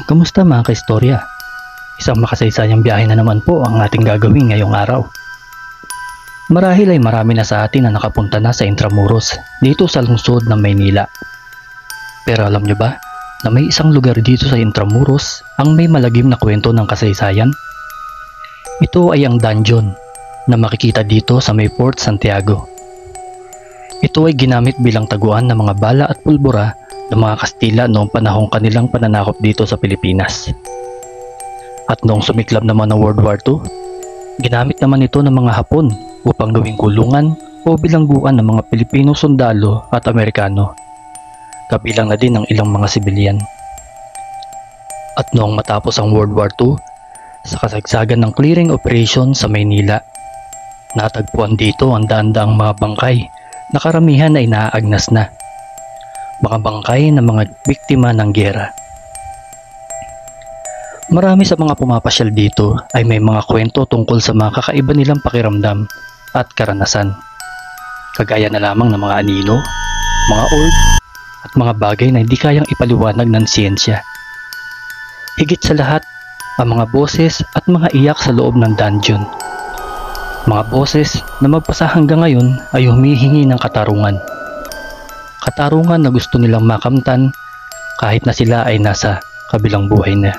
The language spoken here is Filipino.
Kamusta mga kaistorya? Isang makasaysayang biyahe na naman po ang ating gagawin ngayong araw. Marahil ay marami na sa atin na nakapunta na sa Intramuros dito sa lungsod ng Maynila. Pero alam nyo ba na may isang lugar dito sa Intramuros ang may malagim na kwento ng kasaysayan? Ito ay ang dungeon na makikita dito sa may Fort Santiago. Ito ay ginamit bilang taguan ng mga bala at pulbura ng mga Kastila noong panahong kanilang pananakop dito sa Pilipinas. At noong sumiklab naman ng World War II, ginamit naman ito ng mga Hapon upang gawing kulungan o bilangguan ng mga Pilipino sundalo at Amerikano. Kabilang na din ang ilang mga sibilyan. At noong matapos ang World War II, sa kasagsagan ng clearing operation sa Maynila, natagpuan dito ang daan-daang mga bangkay na karamihan ay naaagnas na. Mga bangkay ng mga biktima ng giyera. Marami sa mga pumapasyal dito ay may mga kwento tungkol sa mga kakaiba nilang pakiramdam at karanasan. Kagaya na lamang ng mga anino, mga orb, at mga bagay na hindi kayang ipaliwanag ng siyensya. Higit sa lahat, ang mga boses at mga iyak sa loob ng dungeon. Mga boses na magpasa hanggang ngayon ay humihingi ng katarungan. Katarungan na gusto nilang makamtan kahit na sila ay nasa kabilang buhay na.